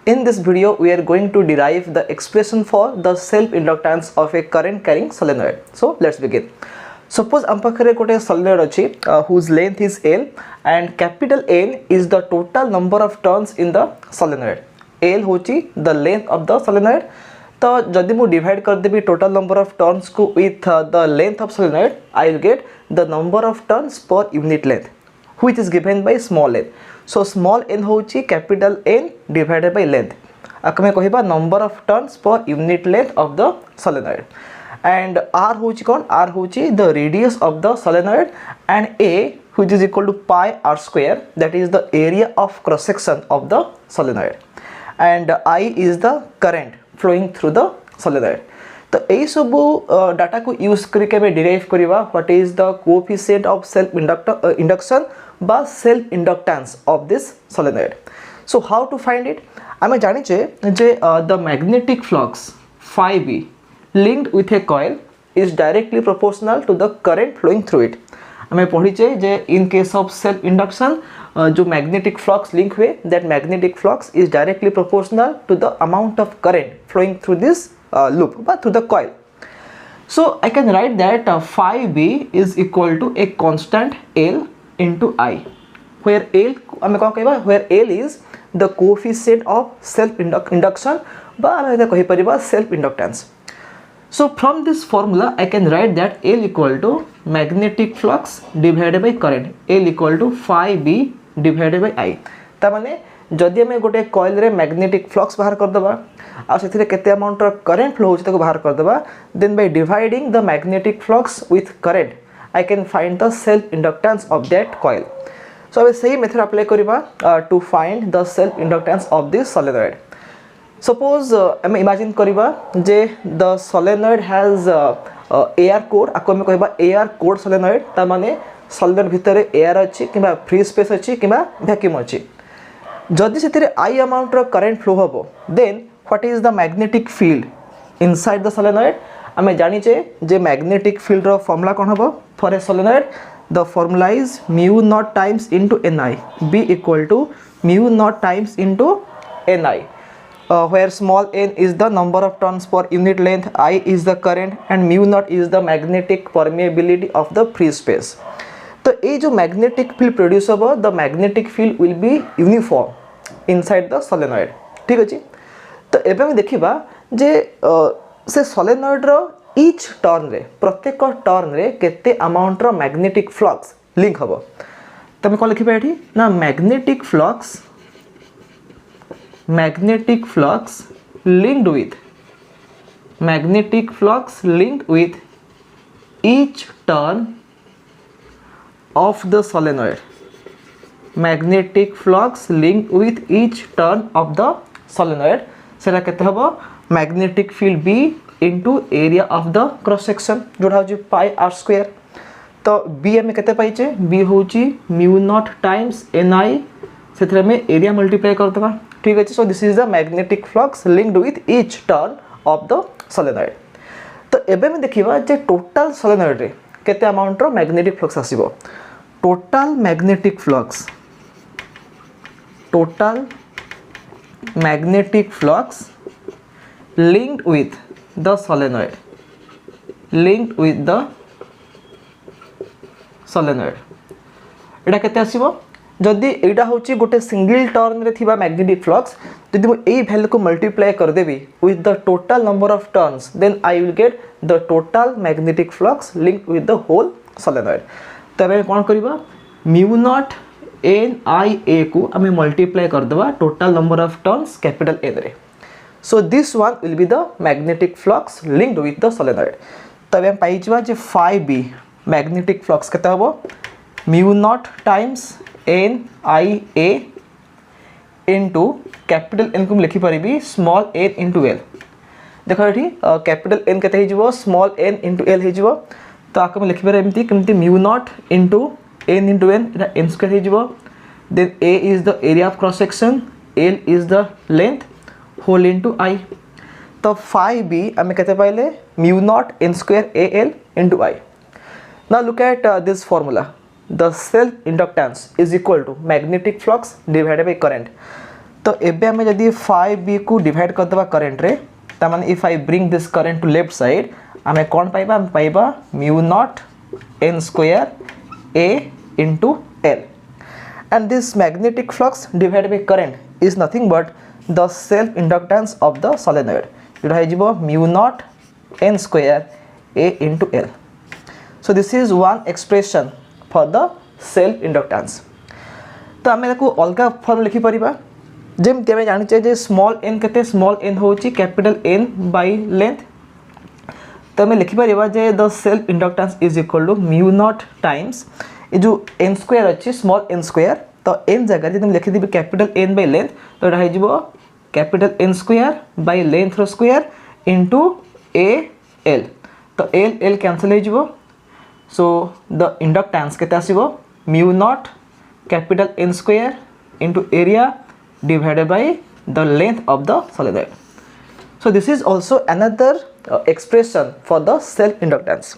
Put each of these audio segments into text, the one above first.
In this video, we are going to derive the expression for the self-inductance of a current carrying solenoid. So let's begin. Suppose am pakhare gote solenoid achi whose length is L and capital N is the total number of turns in the solenoid. L hochi the length of the solenoid. तो जदि मु divide कर देबी total number of turns को with the length of solenoid I will get the number of turns per unit length which is given by small n. So small n होची capital N divided by length. आकमे कहिबा number of turns per unit length of the solenoid and r होची कोन r होची the radius of the solenoid and a which is equal to pi r square that is the area of cross section of the solenoid and I is the current flowing through the solenoid. तो यही सब data को use करके हमें derive करिवा what is the coefficient of self induction बा self inductance of this solenoid. So how to find it आमे जानि जे the magnetic flux phi b linked with a coil is directly proportional to the current flowing through it. हमें पढ़ीचे जे in case of self induction जो magnetic flux link हुए that magnetic flux is directly proportional to the amount of current flowing through this loop बा through the coil. So I can write that phi b is equal to a constant L into I where L हमें कौन कहबा where L is the coefficient of self induction बा हमें कहि परिबा self inductance. So from this formula I can write that L equal to magnetic flux divided by current. L equal to phi b divided by I. ता माने जदि हमें गोटे coil रे magnetic flux बाहर कर दबा आ सेथिरे केते अमाउंट रो करंट फ्लो होछि ताको बाहर कर दबा then by dividing the magnetic flux with current I can find the self inductance of that coil. So अब सही मेथड अप्लाई करिबा to find the self inductance of this solenoid. Suppose आम imagine करिबा जे the solenoid has air core आको हम कहबा air core solenoid ता माने सोलेनॉइड भितर एयर अछि किबा फ्री स्पेस अछि किबा वैक्यूम अछि. जदि सेतिरे I अमाउंट रो करंट फ्लो हबो then what is the magnetic field inside the solenoid. आमे जानि जे मैग्नेटिक फील्ड रो फार्मूला कोन हबो for a solenoid the formula is mu naught times into Ni b equal to mu naught times into Ni. Where small n is the number of turns per unit length, I is the current and mu naught is the magnetic permeability of the free space. तो ये जो magnetic field produce होगा the magnetic field will be uniform inside the solenoid. ठीक अछि. तो एबे हम देखिबा जे से solenoid रो each turn रे प्रत्येक टर्न रे केते अमाउंट रो magnetic flux लिंक होबो. तमे कोन लिखिबा एठी ना magnetic flux linked with each turn of the solenoid. Magnetic flux linked with each turn of the solenoid सेटा केते हबो magnetic field B into area of the cross section जोटा होची pi r square. तो B हमें केते पाइचे B होची mu naught times Ni सेथरे में एरिया मल्टीप्लाई कर देबा. ठीक है. So this is the magnetic flux linked with each turn of the solenoid. तो एबे में देखिबा जे टोटल सोलेनॉइड रे केते अमाउंट रो मैग्नेटिक फ्लक्स आसीबो. Total magnetic flux linked with the solenoid एटा केते आसीबो जदि एटा होची गोटे सिंगल टर्न रे थिबा मैग्नेटिक फ्लक्स जदि मु एई वैल्यू को मल्टीप्लाई कर देबी with the total number of turns then I will get the total magnetic flux linked with the whole solenoid. तबे कोन करबा mu naught Ni को हमें मल्टीप्लाई कर देबा total number of turns capital N रे. So this one will be the magnetic flux linked with the solenoid. तबे हम पाई जबा जे phi b मैग्नेटिक फ्लक्स केते हबो mu naught times Nia into capital N को लिखि परिबी स्मॉल n into L. देखो एठी कैपिटल N केते हे जिवो स्मॉल n into L हे जिवो. तो आके हम लिखि पर एमती केमती mu naught into n into n eta n square हे जिवो. Then A is the area of cross section, L is the length whole into I. तो phi b हमें केते पाइले mu naught n square AL into I. Now look at this formula. The self inductance is equal to magnetic flux divided by current. तो एबे आमे जदि 5b को divide कर देबा करंट रे ता माने if I bring this current to left side आमे कोन पाइबा आमे पाइबा mu naught n square a into l and this magnetic flux divided by current is nothing but the self inductance of the solenoid जोटा है जीवो mu naught n square a into l. So this is one expression for the self inductance. तो आमे ताको अलगा form लिखि परिबा जेमति आमे जानि जे स्मॉल n केते स्मॉल n होची कैपिटल n बाय लेंथ. तो आमे लिखि परिबा जे the self inductance is equal to mu naught times a जो n स्क्वायर अच्छी स्मॉल n स्क्वायर तो n जगह जे तुम लिखि दिबे कैपिटल n बाय लेंथ तो एटा हिजबो capital n square by length रो स्क्वायर इनटू a l. तो l l कैंसिल हिजबो सो द इंडक्टेंस केते आसीबो mu naught capital n square into area divided by the length of the solenoid. So this is also another expression for the self inductance.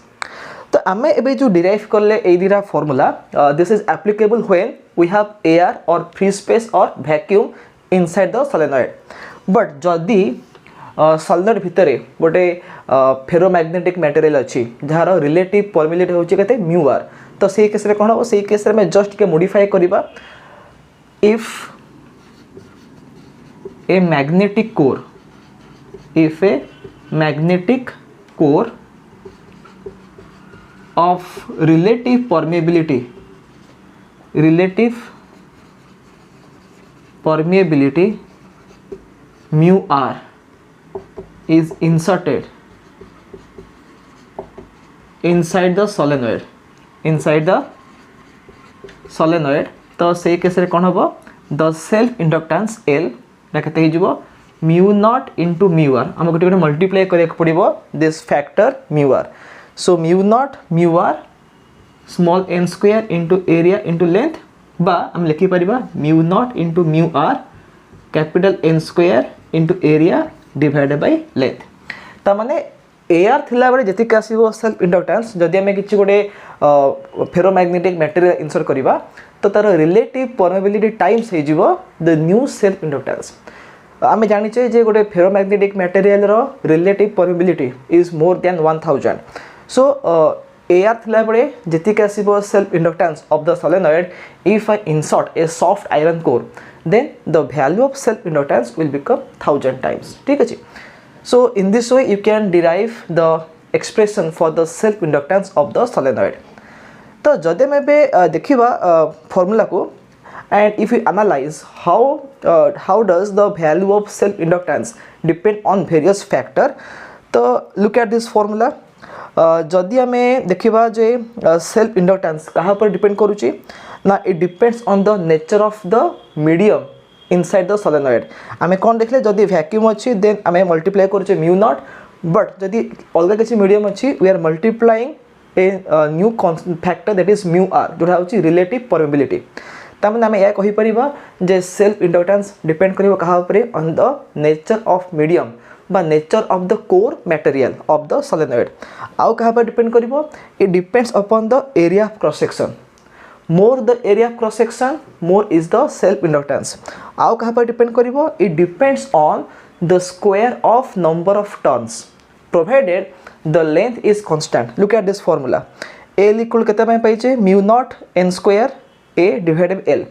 तो आमे एबे जो derive करले ए दिरा formula this is applicable when we have air or free space or vacuum inside the solenoid. But जदि solenoid भितरे गोटे फेरोमैग्नेटिक मटेरियल अछि जहार रिलेटिव परमिलिटी होची कते म्यू आर. तो सेही केस रे कोन हो सेही केस रे मैं जस्ट के मॉडिफाई करिबा if a magnetic core if a magnetic core of relative permeability mu r is inserted inside the solenoid तो से केस रे कोन हबो द सेल्फ इंडक्टेंस L रखते ही जीवो mu naught into mu r आम गोटे मल्टीप्लाई करिया पड़ो this factor mu r. So mu naught mu r small n square into area into length बा आम लिखि परिबा mu naught into mu r capital n square into area divided by length. ता माने एआर थिला बेले जति का आसीबो सेल्फ इंडक्टेंस जदि आमे किछि गोटे फेरोमैग्नेटिक मटेरियल इंसर्ट करिबा तो तार रिलेटिव परमेबिलिटी टाइम्स हे जिवो द न्यू सेल्फ इंडक्टेंस. आमे जानिचे जे गोटे फेरोमैग्नेटिक मटेरियल रो relative permeability is more than 1000. So एआर थिला बेले जति का आसीबो self inductance of the solenoid if I insert a soft iron core then the value of self inductance will become 1000 times. ठीक अछि. So in this way you can derive the expression for the self inductance of the solenoid. तो जदे में बे देखिबा formula को and if you analyze how does the value of self inductance depend on various factor. तो look at this formula. जदि हमें देखिबा जे self inductance कहा पर डिपेंड करूची ना it depends on the nature of the medium inside the solenoid. आमे कोन देखले जदि वैक्यूम अछि देन आमे मल्टीप्लाई करूचे म्यू नॉट बट जदि अलगा किछि मीडियम अछि we are multiplying a new factor that is mu r जोटा होची रिलेटिव परमेबिलिटी. तामने आमे या कहि परिबा जे सेल्फ इंडक्टेंस डिपेंड करिवो कहा ऊपर on the nature of medium बा nature of the core material of the solenoid. आउ कहा पर डिपेंड करिवो it depends upon the area of cross section. more the area of cross section more is the self inductance. आउ कहा पर depend करिवो it depends on the square of number of turns provided the length is constant. Look at this formula. L equal केते में पाइचे mu naught n square a divided by L.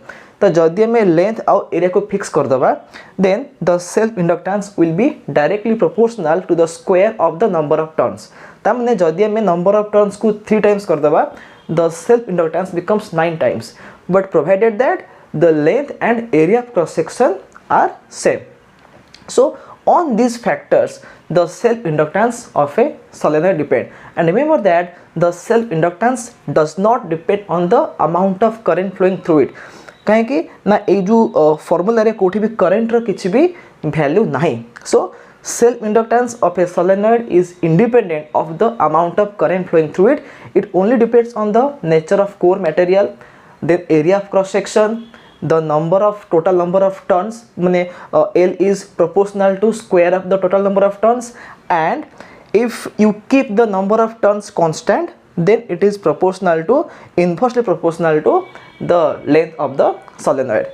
तो जदि हमें length और area को fix कर दबा then the self inductance will be directly proportional to the square of the number of turns. तामने जदि हमें नंबर ऑफ टर्न्स को 3 टाइम्स कर दबा the self inductance becomes 9 times but provided that the length and area of cross section are same. So on these factors the self inductance of a solenoid depend, and remember that the self inductance does not depend on the amount of current flowing through it. कहीं कि ना ए जो formula रे कोठी भी current रो किछि भी value नाही. सो self inductance of a solenoid is independent of the amount of current flowing through it. It only depends on the nature of core material, then area of cross section, the total number of turns. Mane L is proportional to square of the total number of turns, and if you keep the number of turns constant then it is inversely proportional to the length of the solenoid.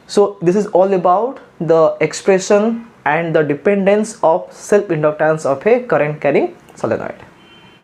So this is all about the expression and the dependence of self-inductance of a current carrying solenoid.